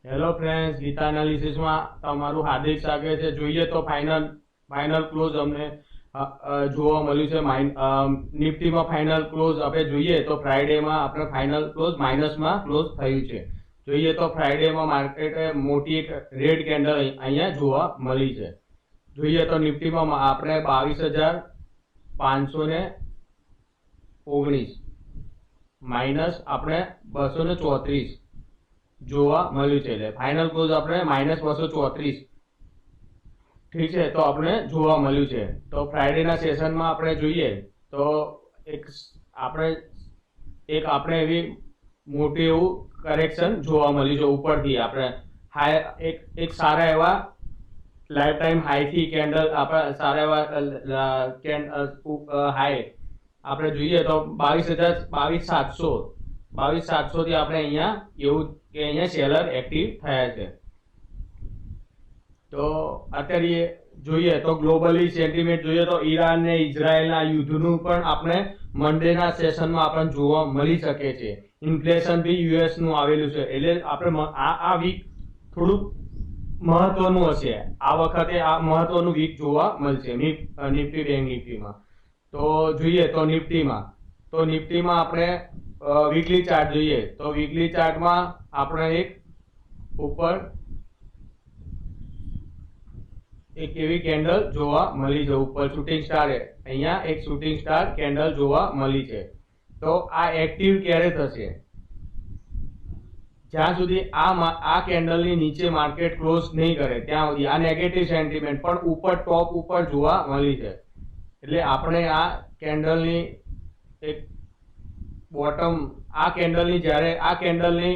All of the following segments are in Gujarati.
હેલો ફ્રેન્ડ્સ, ગીતા એનાલિસિસમાં તમારું હાર્દિક સ્વાગત છે. જોઈએ તો ફાઇનલ ક્લોઝ અમને જોવા મળ્યું છે. નિફ્ટીમાં ફાઇનલ ક્લોઝ આપણે જોઈએ તો ફ્રાઈડેમાં આપણે ફાઇનલ ક્લોઝ માઇનસમાં ક્લોઝ થયું છે. જોઈએ તો ફ્રાઈડેમાં માર્કેટે મોટી એક રેડ કેન્ડલ અહીંયા જોવા મળી છે. જોઈએ તો નિફ્ટીમાં આપણે 22,519 માઇનસ આપણે 234 જોવા મળ્યું છે. એટલે ફાઇનલ ક્લોઝ આપણે -234, ઠીક છે, તો આપણે જોવા મળ્યું છે. તો ફ્રાઈડેના સેશનમાં આપણે જોઈએ તો આપણે એવી મોટી એવું કરેક્શન જોવા મળ્યું છે. ઉપરથી આપણે એક સારા એવા લાઈફ ટાઈમ હાઈથી કેન્ડલ આપણે સારા એવા હાઈ આપણે જોઈએ તો 22,700 થી આપણે અહીંયા એવું કે અહીંયા સેલર એક્ટિવ થયા છે. તો અત્યારે જોઈએ તો ગ્લોબલી સેન્ટિમેન્ટ જોઈએ તો ઈરાન ને ઇઝરાયલના યુદ્ધનું પણ આપણે મંડેના સેશનમાં આપણને જોવા મળી શકે છે. ઇન્ફ્લેશન બી યુએસ નું આવેલું છે, એટલે આપણે આ વીક થોડુંક મહત્વનું હશે. આ વખતે આ મહત્વનું વીક જોવા મળશે નિફ્ટી બેંક નિફ્ટીમાં. તો જોઈએ તો નિફ્ટીમાં આપણે વીકલી ચાર્ટ જોઈએ તો વીકલી ચાર્ટમાં આપણે એક એવી કેન્ડલ જોવા મળી છે. ઉપર શૂટિંગ સ્ટાર, અહીંયા એક શૂટિંગ સ્ટાર કેન્ડલ જોવા મળી છે. તો આ એક્ટિવ ક્યારે થશે? જ્યાં સુધી આ કેન્ડલની નીચે માર્કેટ ક્લોઝ નહીં કરે ત્યાં સુધી આ નેગેટિવ સેન્ટિમેન્ટ પણ ટોપ ઉપર જોવા મળી છે. એટલે આપણે આ કેન્ડલની એક બોટમ, આ કેન્ડલની જ્યારે આ કેન્ડલની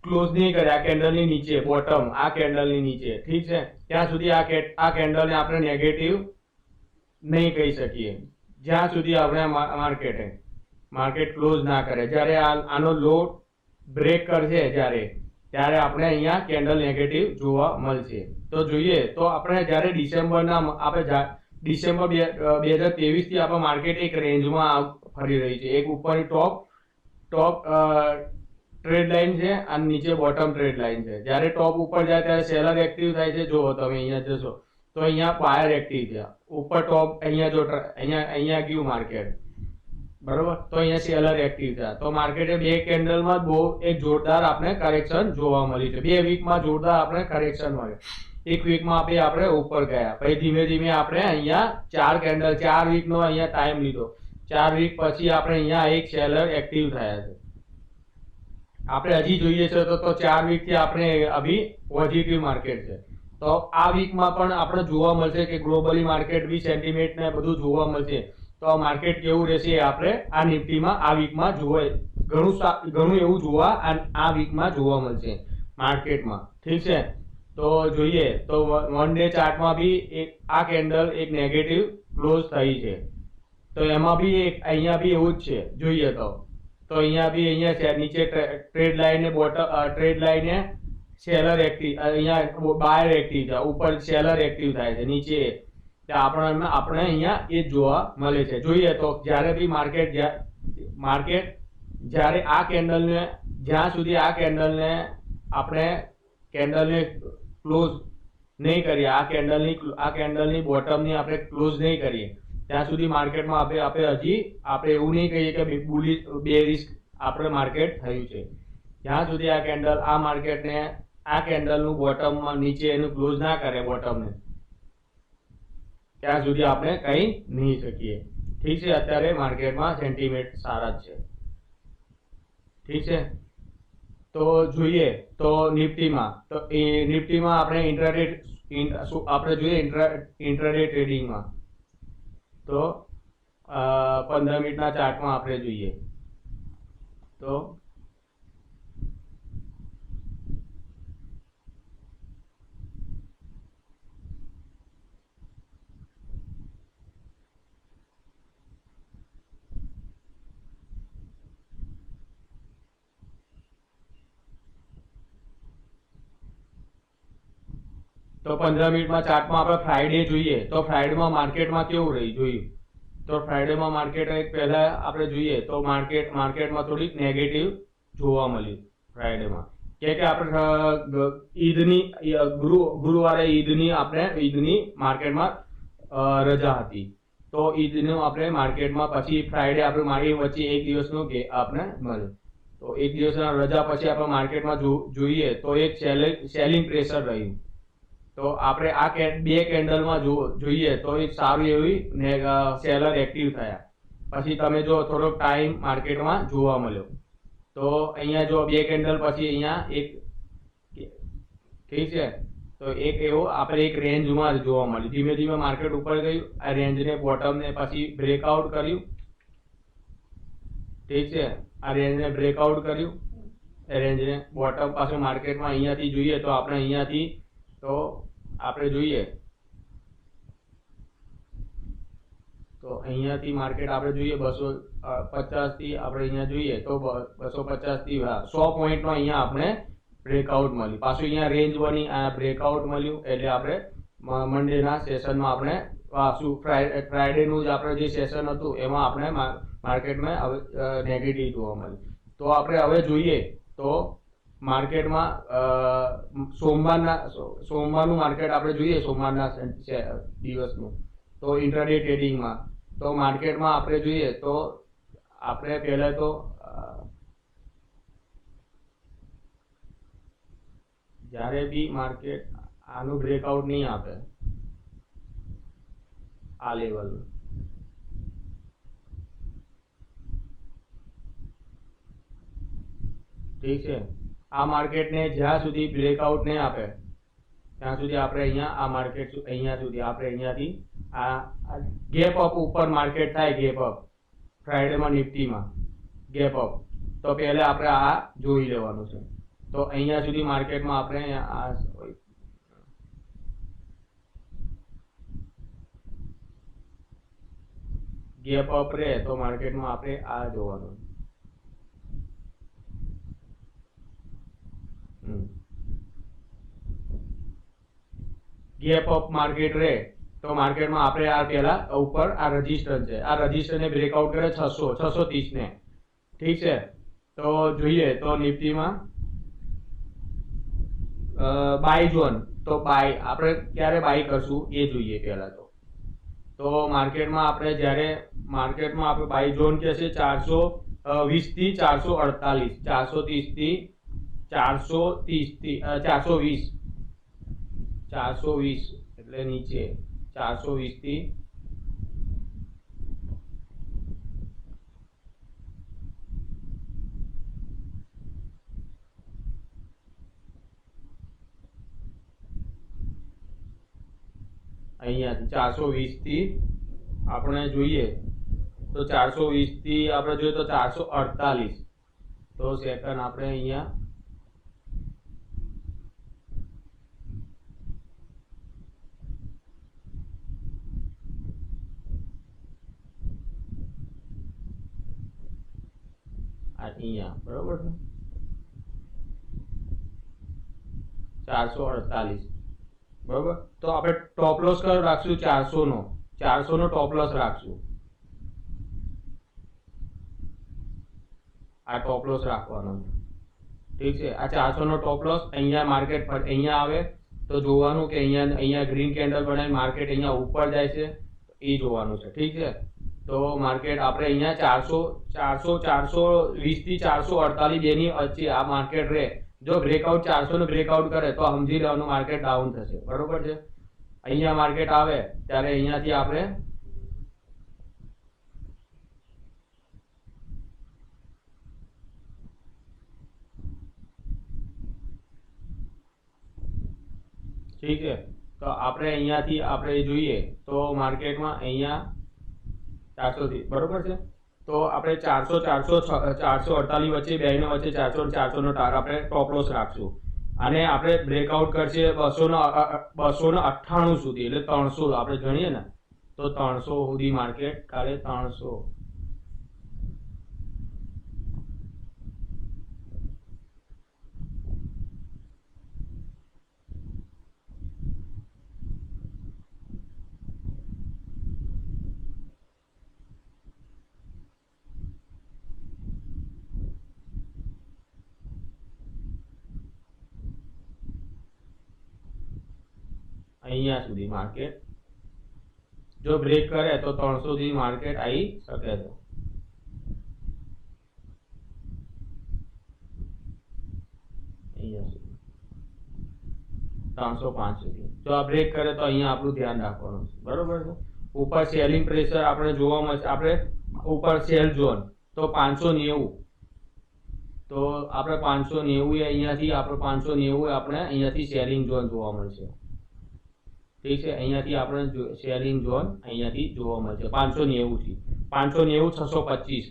ક્લોઝ નહીં કરે આ કેન્ડલની નીચે, બોટમ આ કેન્ડલની નીચે, ઠીક છે, ત્યાં સુધી આ કેન્ડલને આપણે નેગેટિવ નહીં કહી શકીએ જ્યાં સુધી આપણે માર્કેટ ક્લોઝ ના કરે. જ્યારે આનો લો બ્રેક કરશે ત્યારે આપણે અહીંયા કેન્ડલ નેગેટિવ જોવા મળશે. તો જોઈએ તો આપણે જ્યારે ડિસેમ્બર 2023 થી આપણે માર્કેટ એક રેન્જમાં ફરી રહી છે. એક ઉપરની ટોપ ટ્રેડ લાઇન છે અને નીચે બોટમ ટ્રેડ લાઇન છે. જ્યારે ટોપ ઉપર જાય ત્યારે સેલર એક્ટિવ થાય છે. જો તમે અહીંયા જશો તો અહીંયા બાયર એક્ટિવ છે. ઉપર ટોપ અહીંયા ગયું માર્કેટ, બરોબર, તો અહીંયા સેલર એક્ટિવ થયા. તો માર્કેટે બે કેન્ડલમાં બહુ એક જોરદાર આપણે કરેક્શન જોવા મળી છે. 2 વીકમાં જોરદાર આપણે કરેક્શન મળ્યું. એક વીકમાં આપણે ઉપર ગયા, પછી ધીમે ધીમે આપણે અહીંયા 4 વીકનો અહીંયા ટાઈમ લીધો. 4 વીક પછી આપણે અહીંયા એક સેલર એક્ટિવ થયા છે. આપણે હજી જોઈએ છે તો 4 વીકથી આપણે અભી પોઝિટિવ માર્કેટ છે. તો આ વીકમાં પણ આપણે જોવા મળશે કે ગ્લોબલી માર્કેટ બી સેન્ટિમેન્ટ ને બધું જોવા મળશે. તો આ માર્કેટ કેવું રહેશે આપણે આ નિફ્ટીમાં આ વીકમાં ઘણું એવું જોવા આ વીકમાં જોવા મળશે માર્કેટમાં, ઠીક છે. તો જોઈએ તો 1 ડે ચાર્ટમાં બી આ કેન્ડલ એક નેગેટિવ ક્લોઝ થઈ છે. તો એમાં બી અહીંયા બી એવું જ છે. જોઈએ તો અહીંયા નીચે ટ્રેડ લાઇન સેલર એક્ટિવ, અહીંયા બાયર એક્ટિવ છે, ઉપર સેલર એક્ટિવ થાય છે, નીચે આપણે અહીંયા એ જોવા મળે છે. જોઈએ તો જ્યારે બી માર્કેટ જ્યારે આ કેન્ડલને જ્યાં સુધી આ કેન્ડલને ક્લોઝ નહીં કરીએ, આ કેન્ડલની બોટમની આપણે ક્લોઝ નહીં કરીએ ત્યાં સુધી માર્કેટમાં આપણે એવું નહીં કહીએ કે બેરિશ આપણે માર્કેટ થયું છે. જ્યાં સુધી આ કેન્ડલનું બોટમમાં નીચે એનું ક્લોઝ ના કરે બોટમને, ત્યાં સુધી આપણે કહી નહીં શકીએ, ઠીક છે. અત્યારે માર્કેટમાં સેન્ટિમેન્ટ સારા જ છે, ઠીક છે. તો જોઈએ તો નિફ્ટીમાં આપણે ઇન્ટ્રાડે ટ્રેડિંગમાં તો 15 મિનિટના ચાર્ટમાં આપણે જોઈએ તો તો 15 મિનિટમાં ચાર્ટમાં આપણે ફ્રાઈડે જોઈએ તો ફ્રાઈડેમાં માર્કેટમાં કેવું રહ્યું જોયું તો ફ્રાઈડેમાં માર્કેટ એક પહેલા આપણે જોઈએ તો માર્કેટમાં થોડીક નેગેટિવ જોવા મળ્યું ફ્રાઈડેમાં, કે આપણે ગુરુવારે ઈદની માર્કેટમાં રજા હતી, તો ઈદનું આપણે માર્કેટમાં પછી ફ્રાઈડે આપણે મારી વચ્ચે એક દિવસનો આપણે મળ્યો, તો એક દિવસના રજા પછી આપણે માર્કેટમાં જોઈએ તો એક સેલિંગ પ્રેશર રહ્યું, તો આપણે આ બે કેન્ડલમાં જોઈએ તો એક સારું એવી સેલર એક્ટિવ થયા, પછી તમે જો થોડોક ટાઈમ માર્કેટમાં જોવા મળ્યો, તો અહીંયા જો બે કેન્ડલ પછી અહીંયા એક, ઠીક છે, તો એક એવો આપણે એક રેન્જમાં જોવા મળ્યું, ધીમે ધીમે માર્કેટ ઉપર ગયું, આ રેન્જને બોટમને પછી બ્રેકઆઉટ કર્યું, ઠીક છે, આ રેન્જને બ્રેકઆઉટ કર્યું, રેન્જને બોટમ પાછું માર્કેટમાં અહીંયાથી જોઈએ તો આપણે અહીંયાથી તો આપણે જોઈએ તો અહીંયાથી માર્કેટ આપણે જોઈએ 250 થી આપણે અહીંયા જોઈએ તો 250 થી 100 પોઈન્ટ નો અહીંયા આપણે બ્રેકઆઉટ મળ્યું, પાછું અહીંયા રેન્જ બની આ બ્રેકઆઉટ મળ્યું, એટલે આપણે મંડેના સેશનમાં આપણે પાછું ફ્રાઈડે નું જ આપણે જે સેશન હતું એમાં આપણે માર્કેટમાં નેગેટિવ જોવા મળ્યું, તો આપણે હવે જોઈએ તો માર્કેટમાં સોમવારનું માર્કેટ આપણે જોઈએ, સોમવારના દિવસનું તો ઇન્ટ્રાડે ટ્રેડિંગમાં તો માર્કેટમાં આપણે જોઈએ તો આપણે પહેલા તો જ્યારે બી માર્કેટ આનું બ્રેકઆઉટ નહીં આપે આ લેવલ, ઠીક છે, આ માર્કેટને જ્યાં સુધી બ્રેકઆઉટ નહીં આપે ત્યાં સુધી આપણે અહીંયા આ માર્કેટ અહીંયા સુધી આપણે અહીંયાથી આ ગેપ અપ ઉપર માર્કેટ થાય, ગેપ અપ ફ્રાઈડેમાં નિફ્ટીમાં ગેપ અપ, તો પહેલા આપણે આ જોઈ લેવાનું છે, તો અહીંયા સુધી માર્કેટમાં આપણે આ ગેપ અપ રહે તો માર્કેટમાં આપણે આ જોવાનું, ગેપ અપ માર્કેટ રહે તો માર્કેટમાં આપણે આ પહેલા ઉપર આ રજીસ્ટર છે, આ રજીસ્ટરને બ્રેકઆઉટ કરે 630 ને, ઠીક છે, તો જોઈએ તો નિફ્ટીમાં બાય ઝોન, તો બાય આપણે ક્યારે બાય કરશું એ જોઈએ પહેલા તો માર્કેટમાં આપણે જ્યારે માર્કેટમાં આપણે બાય ઝોન કે છે 420 થી 448, 430 થી 430 થી 420, 420 એટલે નીચે 420 થી અહીંયાથી 420 થી આપણે જોઈએ તો 420 થી આપણે જોઈએ તો 448, તો સેકન્ડ આપણે અહીંયા બરોબર છે 448, બરોબર, તો આપણે ટોપ લોસ કયો રાખશું 400 નો ટોપ લોસ રાખશું, આ ટોપ લોસ રાખવાનો છે, ઠીક છે, આ 400 નો ટોપ લોસ અહીંયા માર્કેટ પર અહીંયા આવે તો જોવાનું કે અહીંયા ગ્રીન કેન્ડલ બનાવી માર્કેટ અહીંયા ઉપર જાય છે એ જોવાનું છે, ઠીક છે, તો માર્કેટ આપણે અહીંયા 420 થી 448 બેની વચ્ચે આ માર્કેટ રહે, જો બ્રેકઆઉટ 400 નું બ્રેકઆઉટ કરે તો સમજી લેવાનું માર્કેટ ડાઉન થશે, બરોબર છે, અહીંયા માર્કેટ આવે ત્યારે અહીંયાથી આપણે ઠીક છે, તો આપણે અહીંયાથી આપણે જોઈએ તો માર્કેટમાં અહીંયા 400 થી બરોબર છે, તો આપણે 448 વચ્ચે બેની વચ્ચે 400 નો ટાર આપણે ટોપ લોસ રાખશું, અને આપણે બ્રેકઆઉટ કરશે 298 સુધી, એટલે 300 આપણે ગણીએ ને તો 300 સુધી માર્કેટ કાલે 300, અહીંયા સુધી માર્કેટ જો બ્રેક કરે તો 300 સુધી માર્કેટ આવી શકે છે. અહીંયા સુધી 305 સુધી જો આ બ્રેક કરે તો અહીંયા આપણું ધ્યાન રાખવાનું છે, બરોબર છે. ઉપર સેલિંગ પ્રેશર આપણે જોવા મળશે, આપણે ઉપર સેલ ઝોન તો 590, તો આપણે 590 અહીંયાથી આપણે 590 આપણે અહીંયાથી સેલિંગ ઝોન જોવા મળશે, ઠીક છે. અહીંયાથી આપણે સેલિંગ ઝોન અહીંયાથી જોવા મળશે 590 થી 590 625,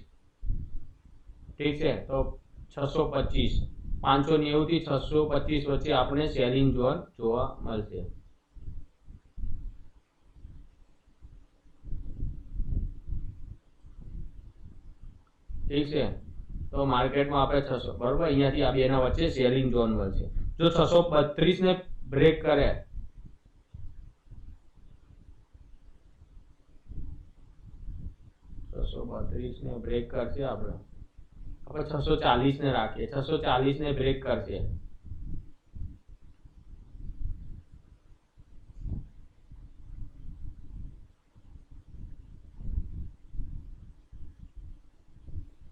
ઠીક છે. તો 625 590 થી 625 વચ્ચે આપણે સેલિંગ ઝોન જોવા મળશે, ઠીક છે. તો માર્કેટમાં આપણે 600 બરોબર અહીંયાથી આ બેના વચ્ચે સેલિંગ ઝોન મળશે. જો 632 ને બ્રેક કરે, ને બ્રેક કરશે, આપણે 640 ને રાખીએ, 640 ને બ્રેક કરશે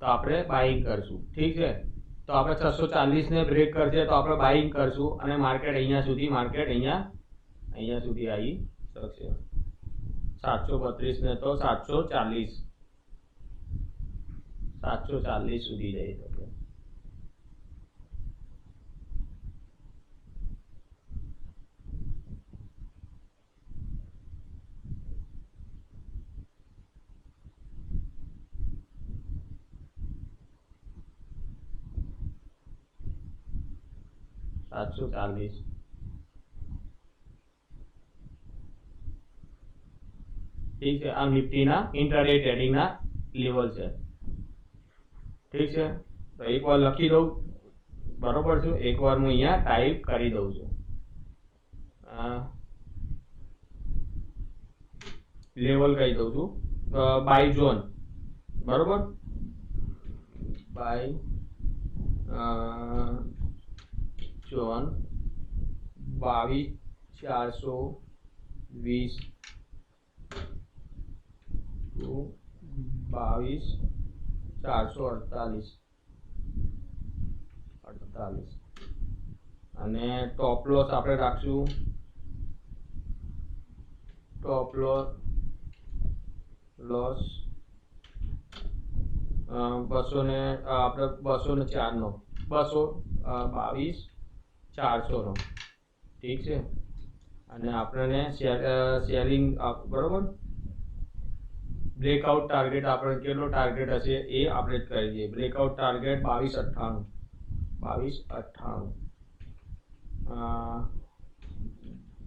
તો આપણે બાઇંગ કરશું, ઠીક છે. તો આપણે 640 ને બ્રેક કરશે તો આપણે બાઇંગ કરશું અને માર્કેટ અહીંયા સુધી અહીંયા સુધી આવી શકશે. 732 ને તો 740 સુધી જઈ શકે. ઠીક છે. આ નિફ્ટીના ઇન્ટ્રાડે ટ્રેડિંગના લેવલ છે, ઠીક છે. તો એકવાર લખી દઉં, બરોબર છે. એકવાર હું અહીંયા ટાઈપ કરી દઉં છું, લેવલ કહી દઉં છું, બાય ઝોન, બરોબર. બાય ઝોન 22,420 to 22,448 અને ટોપ લોસ આપણે રાખશું, ટોપ લોસ 200 ને આપણે 204 નો 222,400 નો, ઠીક છે. અને આપણને શેરિંગ બરોબર બ્રેકઆઉટ ટાર્ગેટ આપણે કેટલો ટાર્ગેટ હશે એ આપણે કરી દઈએ. બ્રેકઆઉટ ટાર્ગેટ 2298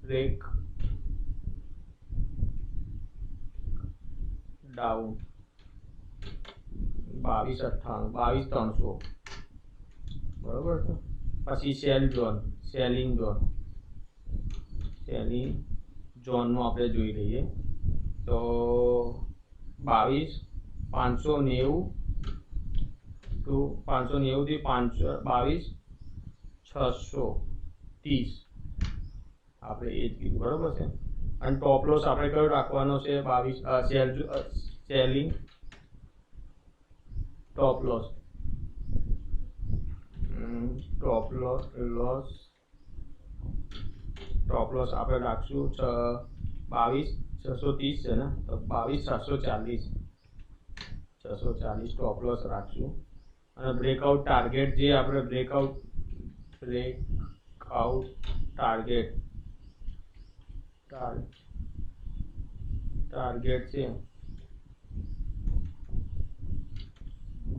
બ્રેક ડાઉન 22,300 બરોબર છે. પછી સેલિંગ ઝોનનું આપણે જોઈ લઈએ તો 22,590 to 590 થી 22,630 આપણે એ જ કીધું, બરોબર છે. અને ટોપ લોસ આપણે કયો રાખવાનો છે? 22 સેલિંગ ટોપ લોસ આપણે રાખશું 22,630 છે ને, તો 22,740 ટોપ લોસ રાખશું. અને બ્રેકઆઉટ ટાર્ગેટ જે આપણે બ્રેકઆઉટ ટાર્ગેટ છે,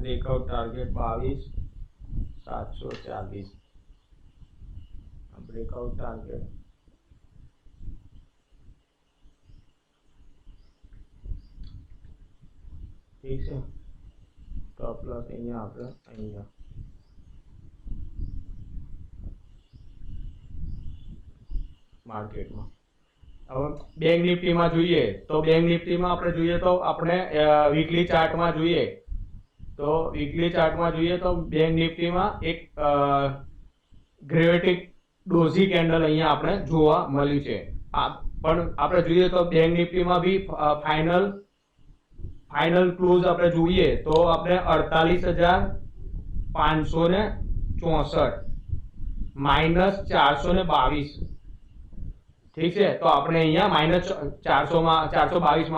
બ્રેકઆઉટ ટાર્ગેટ 22,740 બ્રેકઆઉટ ટાર્ગેટ ઠીક છે. ટોપ લોસ અહીંયા આપણે અહીંયા માર્કેટમાં. હવે બેંક નિફ્ટીમાં જોઈએ તો બેંક નિફ્ટીમાં આપણે જોઈએ તો આપણે વીકલી ચાર્ટમાં જોઈએ તો બેંક નિફ્ટીમાં એક ગ્રેવિટિક ડોઝી કેન્ડલ અહીંયા આપણે જોવા મળ્યું છે. પણ આપણે જોઈએ તો બેંક નિફ્ટીમાં બી ફાઇનલ ક્લોઝ આપણે જોઈએ તો આપણે 48,564 -422, ઠીક છે. તો આપણે અહીંયા -422 માં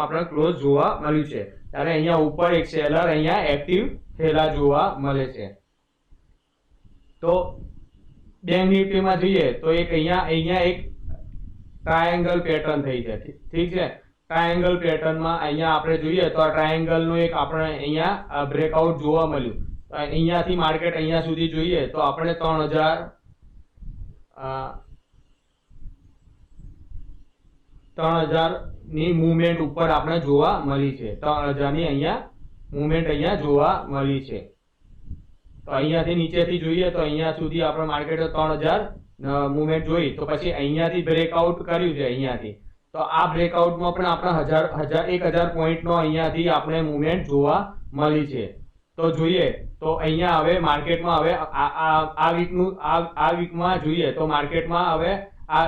આપણે ક્લોઝ જોવા મળ્યું છે. ત્યારે અહીંયા ઉપર એક સેલર અહીંયા એક્ટિવ થયેલા જોવા મળે છે. તો બેંક નિફ્ટીમાં જોઈએ તો એક અહીંયા એક ટ્રાયેંગલ પેટર્ન થઈ છે, ઠીક છે. ટ્રાયેંગલ પેટર્નમાં અહીંયા આપણે જોઈએ તો આ ટ્રાયેંગલનું એક આપણે અહીંયા બ્રેકઆઉટ જોવા મળ્યું. અહીંયાથી માર્કેટ અહીંયા સુધી જોઈએ તો આપણે 3000 ની મુવમેન્ટ ઉપર આપણે જોવા મળી છે. 3000 ની અહીંયા મુવમેન્ટ અહીંયા જોવા મળી છે. તો અહીંયાથી નીચેથી જોઈએ તો અહીંયા સુધી આપણે માર્કેટ 3000 મુવમેન્ટ જોઈ તો પછી અહીંયાથી બ્રેકઆઉટ કર્યું છે. અહીંયાથી તો આ બ્રેકઆઉટમાં પણ આપણે 1000 પોઈન્ટનો અહીંયાથી આપણે મુવમેન્ટ જોવા મળી છે. તો જોઈએ તો અહીંયા હવે માર્કેટમાં હવે આ વીકમાં જોઈએ તો માર્કેટમાં હવે આ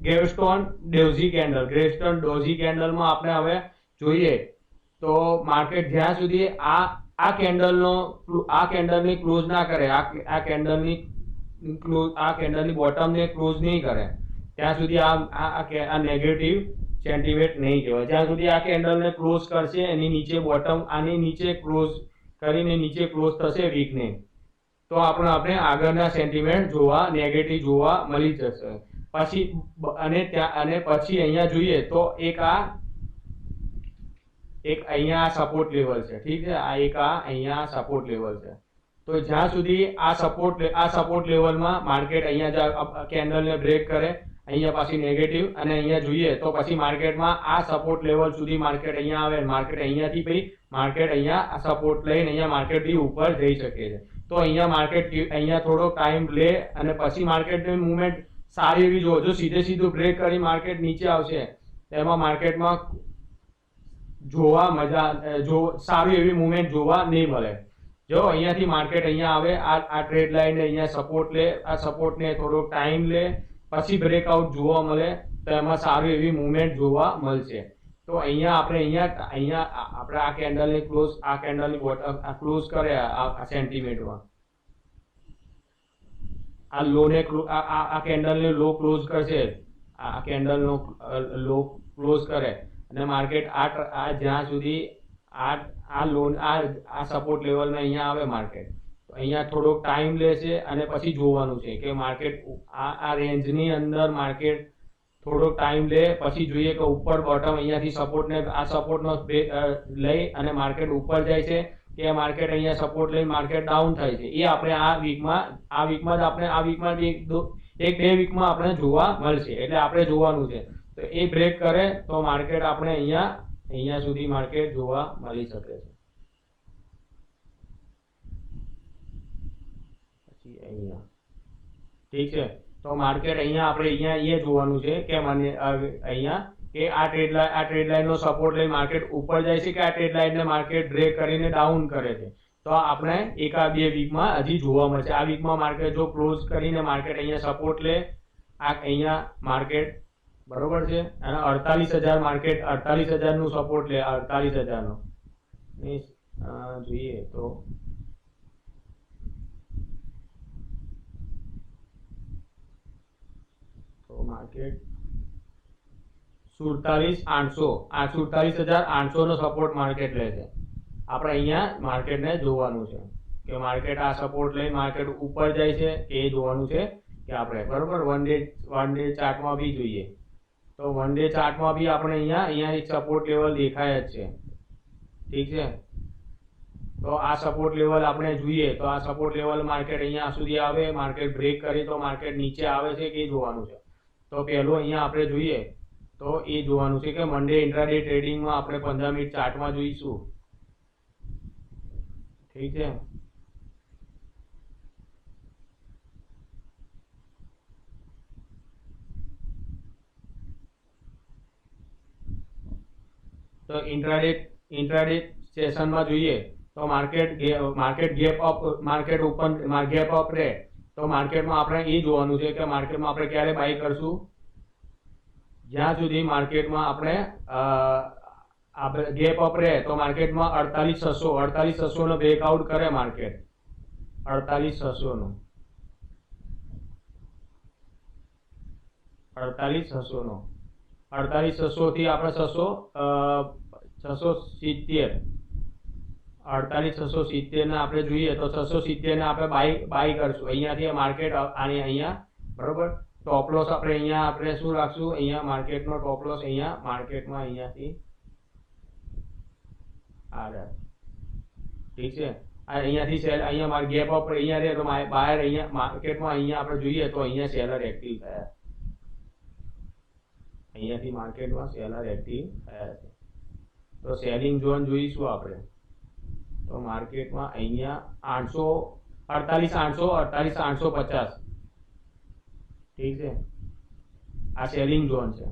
ગ્રેવસ્ટોન ડોઝી કેન્ડલમાં આપણે હવે જોઈએ તો માર્કેટ જ્યાં સુધી આ કેન્ડલની ક્લોઝ ના કરે, આ કેન્ડલની બોટમને ક્લોઝ નહીં કરે ત્યાં સુધી આ નેગેટિવ સેન્ટિમેન્ટ નહીં કહેવાય. જ્યાં સુધી આ કેન્ડલને ક્લોઝ કરશે એની નીચે બોટમ આની નીચે ક્લોઝ કરીને નીચે ક્લોઝ થશે વીકને તો આપણે આગળના સેન્ટિમેન્ટ જોવા નેગેટિવ જોવા મળી જશે. પછી પછી અહીંયા જોઈએ તો એક અહીંયા સપોર્ટ લેવલ છે, ઠીક છે. અહીંયા સપોર્ટ લેવલ છે. તો જ્યાં સુધી આ સપોર્ટ લેવલમાં માર્કેટ અહીંયા કેન્ડલને બ્રેક કરે અહીંયા પાછી નેગેટિવ અને અહીંયા જોઈએ તો પછી માર્કેટમાં આ સપોર્ટ લેવલ સુધી માર્કેટ અહીંયા આવે, માર્કેટ અહીંયાથી પછી માર્કેટ અહીંયા સપોર્ટ લઈને અહીંયા માર્કેટ બી ઉપર જઈ શકે છે. તો અહીંયા માર્કેટ અહીંયા થોડો ટાઈમ લે અને પછી માર્કેટની મુવમેન્ટ સારી એવી જો સીધું બ્રેક કરી માર્કેટ નીચે આવશે તેમાં માર્કેટમાં સારી એવી મુવમેન્ટ જોવા નહીં મળે. જો અહીંયાથી માર્કેટ અહીંયા આવે આ ટ્રેડ લાઈન અહીંયા સપોર્ટ લે, આ સપોર્ટને થોડો ટાઈમ લે પછી બ્રેકઆઉટ જોવા મળે તો એમાં સારી એવી મુવમેન્ટ જોવા મળશે. તો અહીંયા આપણે આ કેન્ડલની બોટમ ક્લોઝ કરે આ સેન્ટિમેન્ટમાં આ કેન્ડલને લો ક્લોઝ કરશે, આ કેન્ડલનો લો ક્લોઝ કરે અને માર્કેટ જ્યાં સુધી આ સપોર્ટ લેવલને અહીંયા આવે માર્કેટ તો અહીંયા થોડોક ટાઈમ લેશે અને પછી જોવાનું છે કે માર્કેટ આ રેન્જની અંદર માર્કેટ થોડોક ટાઈમ લે પછી જોઈએ કે ઉપર બોટમ અહીંયાથી સપોર્ટનો લઈ અને માર્કેટ ઉપર જાય છે કે માર્કેટ અહીંયા સપોર્ટ લઈ માર્કેટ ડાઉન થાય છે. એ આપણે આ વીકમાં એક બે વીકમાં આપણે જોવા મળશે. એટલે આપણે જોવાનું છે તો એ બ્રેક કરે તો માર્કેટ આપણે અહીંયા સુધી માર્કેટ જોવા મળી શકે છે. પછી અહીંયા ઠીક છે. તો માર્કેટ અહીંયા એ જોવાનું છે કે અહીંયા કે આ ટ્રેડ લાઈનનો સપોર્ટ લઈ માર્કેટ ઉપર જાય છે કે આ ટ્રેડ લાઈનને માર્કેટ બ્રેક કરીને ડાઉન કરે છે. તો આપણે એક આ બે વીકમાં હજી જોવા મળશે. આ વીકમાં માર્કેટ જો ક્લોઝ કરીને માર્કેટ અહીંયા સપોર્ટ લે અહીંયા માર્કેટ બરોબર છે અને 48,000 માર્કેટ 48,000 નું સપોર્ટ લે 48,000 નો જોઈએ તો માર્કેટ 47,800 નો સપોર્ટ માર્કેટ લે છે. આપણે અહીંયા માર્કેટને જોવાનું છે કે માર્કેટ આ સપોર્ટ લઈ માર્કેટ ઉપર જાય છે કે એ જોવાનું છે કે આપણે બરોબર વન ડે ચાર્ટમાં બી જોઈએ તો વન ડે ચાર્ટમાં બી આપણે અહીંયા એક સપોર્ટ લેવલ દેખાય જ છે, ઠીક છે. તો આ સપોર્ટ લેવલ આપણે જોઈએ તો આ સપોર્ટ લેવલ માર્કેટ અહીંયા સુધી આવે, માર્કેટ બ્રેક કરી તો માર્કેટ નીચે આવે છે કે જોવાનું છે. તો પહેલું અહીંયા આપણે જોઈએ તો એ જોવાનું છે કે મંડે ઇન્ટ્રાડે ટ્રેડિંગમાં આપણે 15 મિનિટ ચાર્ટમાં જોઈશું, ઠીક છે. તો ઇન્ટ્રાડે સેશનમાં જોઈએ તો માર્કેટ ગેપ અપ રહે તો માર્કેટમાં આપણે એ જોવાનું છે કે માર્કેટમાં આપણે ક્યારે બાય કરશું, જ્યાં સુધી માર્કેટમાં આપણે ગેપ અપ રહે તો માર્કેટમાં 48,600 નો બ્રેકઆઉટ કરે માર્કેટ, 48,600 નો 48,600 થી આપણે 670 48,670 ને આપણે જોઈએ તો 670 ને આપણે બાય કરશું અહીંયાથી માર્કેટ અહીંયા, બરોબર. ટોપ લોસ આપણે અહીંયા આપણે શું રાખશું, અહીંયા માર્કેટનો ટોપ લોસ અહીંયા માર્કેટમાં અહીંયાથી ઠીક છે, અહીંયાથી સેલ અહીંયા ગેપ અપ અહીંયા રહે તો બાયર અહીંયા માર્કેટમાં અહીંયા આપણે જોઈએ તો અહીંયા સેલર એક્ટિવ થયા, અહીંયાથી માર્કેટમાં સેલર એક્ટિવ થયા છે. તો સેલિંગ ઝોન જોઈશું આપણે તો માર્કેટમાં અહીંયા 48,850 ઠીક છે, આ સેલિંગ ઝોન છે.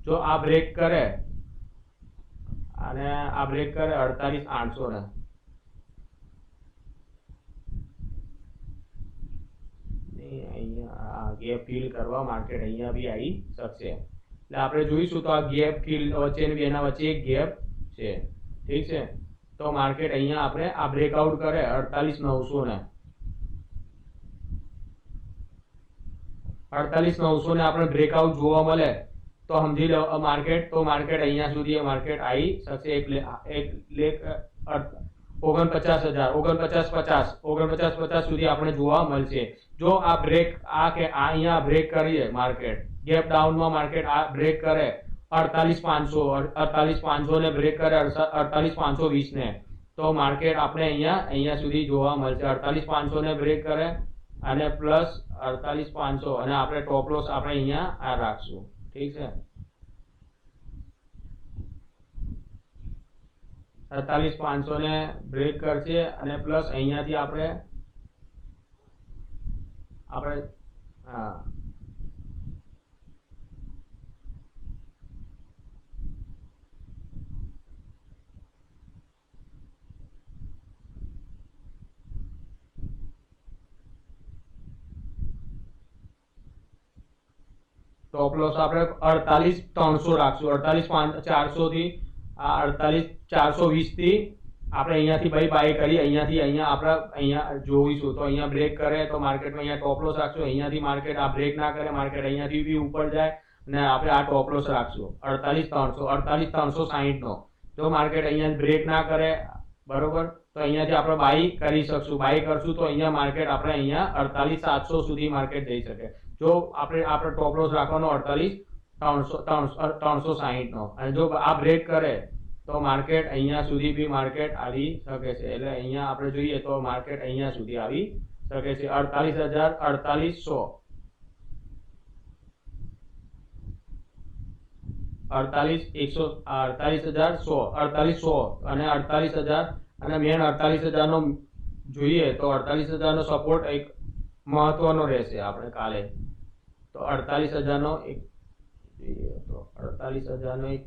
જો આ બ્રેક કરે અને આ બ્રેક કરે 48,800 ને અહીંયા ગેપ ફિલ કરવા માર્કેટ અહીંયા બી આવી શકશે. એટલે આપણે જોઈશું તો આ ગેપ ફિલ વચ્ચે બેના વચ્ચે એક ગેપ છે, ઠીક છે. તો માર્કેટ અહીંયા આપણે આ બ્રેકઆઉટ કરે 48,900 ને 48,900 ને આપણે બ્રેકઆઉટ જોવા મળે તો સમજી લો માર્કેટ અહીંયા સુધી માર્કેટ આવી શકશે. એક લેખ 49,50 સુધી આપણે જોવા મળશે. જો આ બ્રેક અહીંયા બ્રેક કરીએ માર્કેટ ગેપ ડાઉનમાં માર્કેટ આ બ્રેક કરે 48,500 ને બ્રેક કરે 48,520 ને તો માર્કેટ આપણે અહીંયા સુધી જોવા મળશે. 48,500 ને બ્રેક કરે અને પ્લસ 48,500 અને આપણે ટોપ લોસ આપણે અહીંયા આ રાખશું, ઠીક છે. 48,500 ને બ્રેક કરશે અને પ્લસ અહીંયાથી આપણે હા ટોપ લોસ આપણે 48,300 રાખશું. 48,400 થી 48,420 થી આપણે અહીંયાથી બાય કરી અહીંયા આપણે અહીંયા જોઈશું તો અહીંયા બ્રેક કરે તો માર્કેટમાં અહીંયા ટોપ લોસ રાખશું. અહીંયાથી માર્કેટ આ બ્રેક ના કરે માર્કેટ અહીંયાથી બી ઉપર જાય અને આપણે આ ટોપ લોસ રાખશું 48,360 નો. જો માર્કેટ અહીંયા બ્રેક ના કરે બરોબર તો અહીંયાથી આપણે બાય કરી શકશું. બાય કરશું તો અહીંયા માર્કેટ આપણે અહીંયા 48,700 સુધી માર્કેટ જઈ શકે. જો આપણે ટોપ લોસ રાખવાનો 48,360 નો અને જો આ બ્રેક કરે તો માર્કેટ અહીંયા સુધી બી માર્કેટ આવી શકે છે. એટલે અહીંયા આપણે જોઈએ તો માર્કેટ અહીંયા સુધી આવી શકે છે 48,100 અને 48,000 અને મેન 48,000 નો જોઈએ તો 48,000 નો સપોર્ટ એક મહત્વનો રહેશે. આપણે કાલે તો 48,000 નો એક જોઈએ તો 48,000 નો એક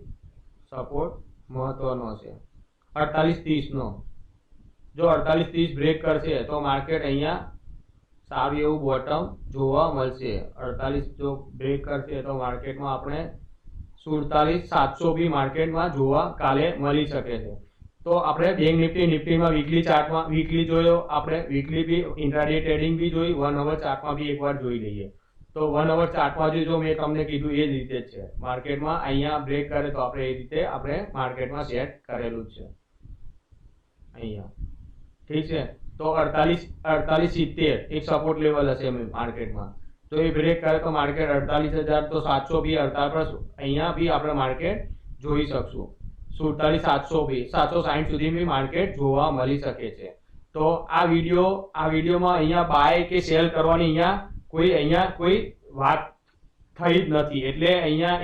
સપોર્ટ મહત્વનો છે. 48,30 નો જો 48,30 બ્રેક કરશે તો માર્કેટ અહીંયા સારું એવું બોટમ જોવા મળશે. 48 જો બ્રેક કરશે તો માર્કેટમાં આપણે 47,700 બી માર્કેટમાં જોવા કાલે મળી શકે છે. તો આપણે બેંક નિફ્ટીમાં વીકલી ચાર્ટમાં વીકલી જોયો, આપણે વીકલી બી ઇન્ટ્રાડે ટ્રેડિંગ બી જોઈ, 1 અવર ચાર્ટમાં બી એકવાર જોઈ લઈએ. તો 1 અવર ચાર્ટમાં જો મેં તમને કીધું એ જ રીતે જ છે. માર્કેટમાં અહીંયા બ્રેક કરે તો આપણે એ રીતે આપણે માર્કેટમાં સેટ કરેલું જ છે અહીંયા, ઠીક છે. તો 48,70 એક સપોર્ટ લેવલ હશે માર્કેટમાં. તો એ બ્રેક કરે તો માર્કેટ 48,700 બી અહીંયા બી આપણે માર્કેટ જોઈ શકશું. 47,700 બી 760 સુધી બી માર્કેટ જોવા મળી શકે છે. તો આ વિડીયોમાં અહીંયા બાય કે સેલ કરવાની અહીંયા કોઈ વાત થઈ જ નથી. એટલે અહીંયા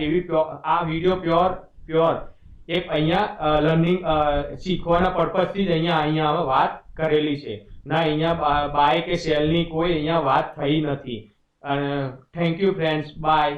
આ વિડીયો પ્યોર એક અહીંયા લર્નિંગ શીખવાના પર્પઝથી જ અહીંયા વાત કરેલી છે. ના અહીંયા બાય કે સેલની કોઈ અહીંયા વાત થઈ નથી. Thank you friends, by.